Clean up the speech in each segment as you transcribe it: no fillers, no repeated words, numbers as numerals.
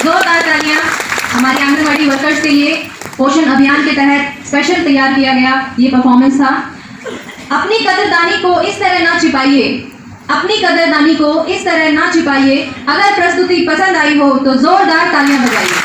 जोरदार तालियां हमारे आंगनबाड़ी वर्कर्स के लिए। पोषण अभियान के तहत स्पेशल तैयार किया गया ये परफॉर्मेंस था। अपनी कदरदानी को इस तरह ना छिपाइए, अपनी कदरदानी को इस तरह ना छिपाइए। अगर प्रस्तुति पसंद आई हो तो जोरदार तालियां बजाइए।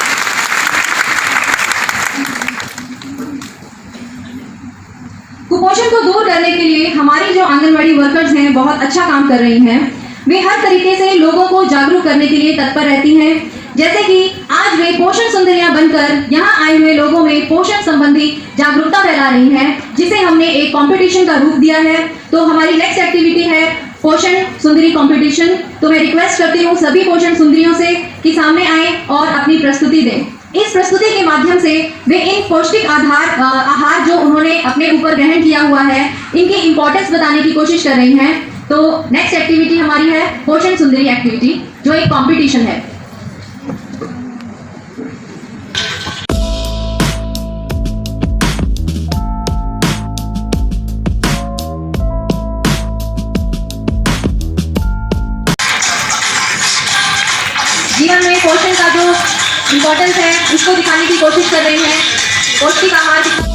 कुपोषण को दूर करने के लिए हमारी जो आंगनबाड़ी वर्कर्स हैं बहुत अच्छा काम कर रही हैं। वे हर तरीके से लोगों को जागरूक करने के लिए तत्पर रहती हैं। जैसे कि आज वे पोषण सुंदरियां बनकर यहाँ आए हुए लोगों में पोषण संबंधी जागरूकता फैला रही हैं, जिसे हमने एक कंपटीशन का रूप दिया है। तो हमारी नेक्स्ट एक्टिविटी है पोषण सुंदरी कंपटीशन। तो मैं रिक्वेस्ट करती हूँ सभी पोषण सुंदरियों से कि सामने आए और अपनी प्रस्तुति दें। इस प्रस्तुति के माध्यम से वे इन पौष्टिक आहार जो उन्होंने अपने ऊपर ग्रहण किया हुआ है, इनकी इंपॉर्टेंस बताने की कोशिश कर रही हैं। तो नेक्स्ट एक्टिविटी हमारी है पोषण सुंदरी एक्टिविटी, जो एक कंपटीशन है। जीवन में पोषण का जो इम्पोर्टेंस है इसको दिखाने की कोशिश कर रहे हैं। पौष्टिक आहार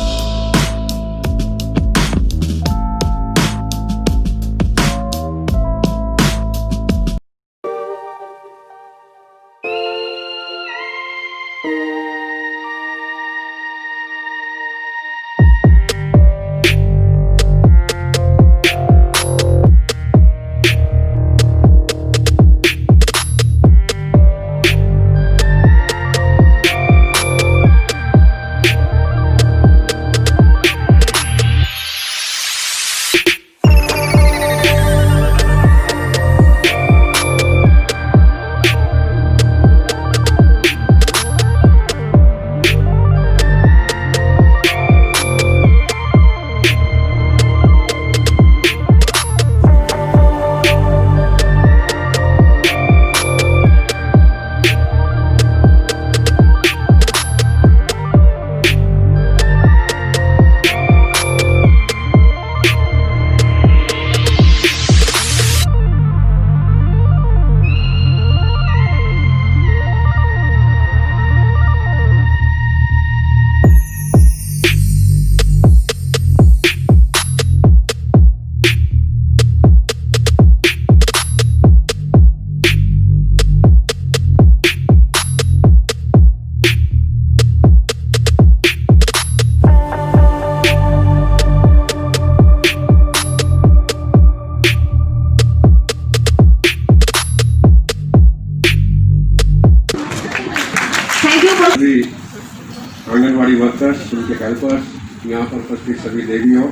आंगनबाड़ी वर्कर्स, उनके हेल्पर्स, यहाँ पर उपस्थित सभी देवियों,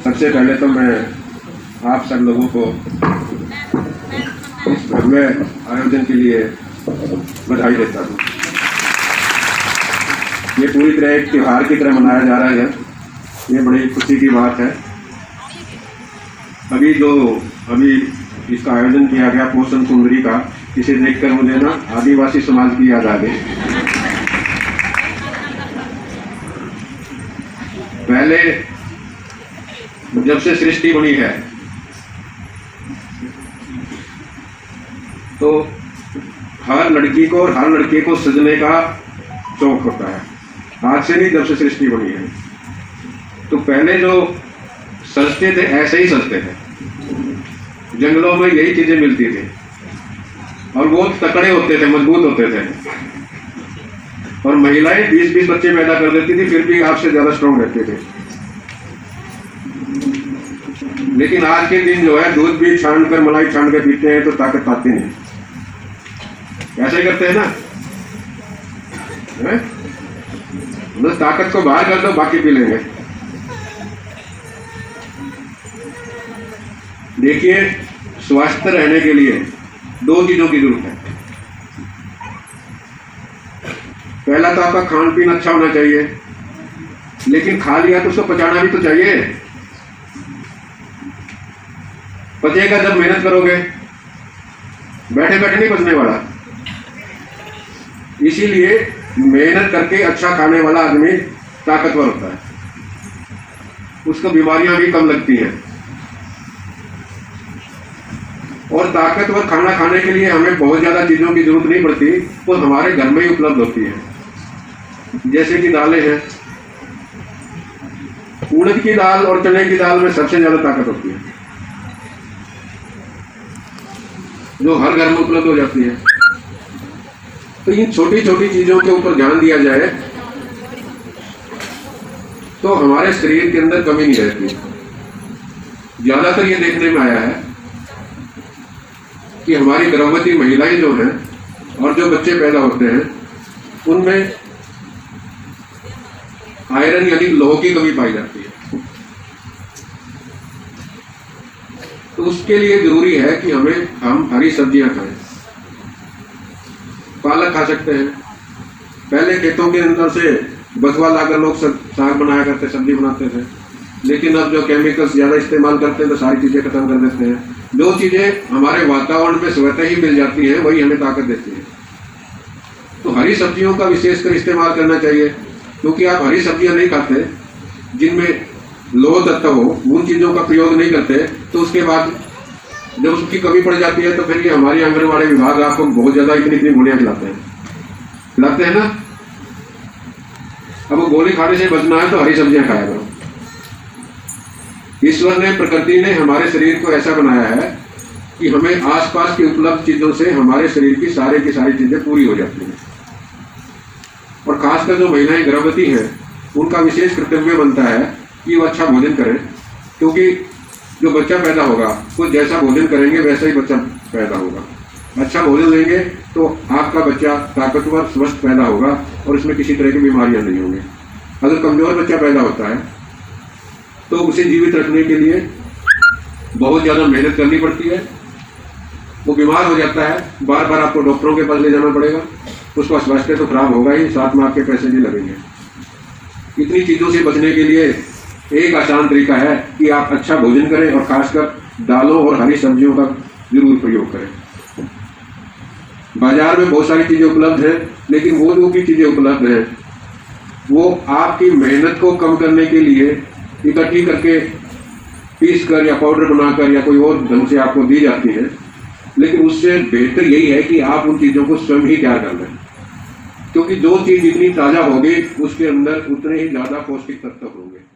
सबसे पहले तो मैं आप सब लोगों को इस भव्य आयोजन के लिए बधाई देता हूँ। ये पूरी तरह एक त्योहार की तरह मनाया जा रहा है, ये बड़ी खुशी की बात है। अभी इसका आयोजन किया गया पोषण सुंदरी का, इसे देखकर मुझे ना आदिवासी समाज की याद आ गई। पहले जब से सृष्टि बनी है तो हर लड़की को और हर लड़के को सजने का शौक होता है। आज से नहीं, जब से सृष्टि बनी है। तो पहले जो सजते थे ऐसे ही सजते थे, जंगलों में यही चीजें मिलती थी और वो तकड़े होते थे, मजबूत होते थे। और महिलाएं 20-20 बच्चे पैदा कर देती थी, फिर भी आपसे ज्यादा स्ट्रॉन्ग रहते थे। लेकिन आज के दिन जो है दूध भी छान कर, मलाई छान कर पीते हैं तो ताकत आती नहीं। ऐसे करते हैं ना, बस ताकत को बाहर कर दो, बाकी पी लेंगे। देखिए, स्वस्थ रहने के लिए 2 चीजों की जरूरत है। पहला तो आपका खान पीन अच्छा होना चाहिए, लेकिन खा लिया तो उसको पचाना भी तो चाहिए। पचेगा जब मेहनत करोगे, बैठे बैठे नहीं पचने वाला। इसीलिए मेहनत करके अच्छा खाने वाला आदमी ताकतवर होता है, उसको बीमारियां भी कम लगती हैं। और ताकतवर खाना खाने के लिए हमें बहुत ज़्यादा चीज़ों की जरूरत नहीं पड़ती, वो हमारे घर में ही उपलब्ध होती है। जैसे कि दालें हैं, उड़द की दाल और चने की दाल में सबसे ज़्यादा ताकत होती है, जो हर घर में उपलब्ध हो जाती है। तो इन छोटी छोटी चीज़ों के ऊपर ध्यान दिया जाए तो हमारे शरीर के अंदर कमी नहीं रहती। ज़्यादातर ये देखने में आया है कि हमारी गर्भवती महिलाएं जो हैं और जो बच्चे पैदा होते हैं उनमें आयरन यानी लोह की कमी पाई जाती है। तो उसके लिए जरूरी है कि हम हरी सब्जियां खाएं। पालक खा सकते हैं। पहले खेतों के अंदर से बथुआ लाकर लोग साग बनाया करते, सब्जी बनाते थे, लेकिन अब जो केमिकल्स ज़्यादा इस्तेमाल करते हैं तो सारी चीज़ें खत्म कर देते हैं। जो चीज़ें हमारे वातावरण में स्वतः ही मिल जाती हैं वही हमें ताकत देती है। तो हरी सब्जियों का विशेषकर इस्तेमाल करना चाहिए, क्योंकि आप हरी सब्जियां नहीं खाते जिनमें लोह तत्व हो, उन चीज़ों का प्रयोग नहीं करते, तो उसके बाद जब उसकी कमी पड़ जाती है तो फिर ये हमारी आंगनबाड़ी विभाग आपको बहुत ज़्यादा इतनी गोलियां खिलाते हैं ना। अब वो गोली खाने से बचना है तो हरी सब्जियां खाया करो। ईश्वर ने, प्रकृति ने हमारे शरीर को ऐसा बनाया है कि हमें आसपास की उपलब्ध चीज़ों से हमारे शरीर की सारी चीज़ें पूरी हो जाती हैं। और खासकर जो महिलाएं गर्भवती हैं उनका विशेष कर्तव्य बनता है कि वो अच्छा भोजन करें, क्योंकि जो बच्चा पैदा होगा वो जैसा भोजन करेंगे वैसा ही बच्चा पैदा होगा। अच्छा भोजन लेंगे तो आपका बच्चा ताकतवर स्वस्थ पैदा होगा और इसमें किसी तरह की बीमारियां नहीं होंगी। अगर कमजोर बच्चा पैदा होता है तो उसे जीवित रखने के लिए बहुत ज़्यादा मेहनत करनी पड़ती है। वो बीमार हो जाता है, बार बार आपको डॉक्टरों के पास ले जाना पड़ेगा, उसका स्वास्थ्य तो खराब होगा ही, साथ में आपके पैसे भी लगेंगे। इतनी चीज़ों से बचने के लिए एक आसान तरीका है कि आप अच्छा भोजन करें और खासकर दालों और हरी सब्जियों का जरूर प्रयोग करें। बाजार में बहुत सारी चीज़ें उपलब्ध हैं, लेकिन वो जो भी चीज़ें उपलब्ध हैं वो आपकी मेहनत को कम करने के लिए इकट्ठी करके पीस कर या पाउडर बनाकर या कोई और ढंग से आपको दी जाती है, लेकिन उससे बेहतर यही है कि आप उन चीज़ों को स्वयं ही तैयार कर लें, क्योंकि जो चीज़ जितनी ताज़ा होगी उसके अंदर उतने ही ज़्यादा पौष्टिक तत्व होंगे।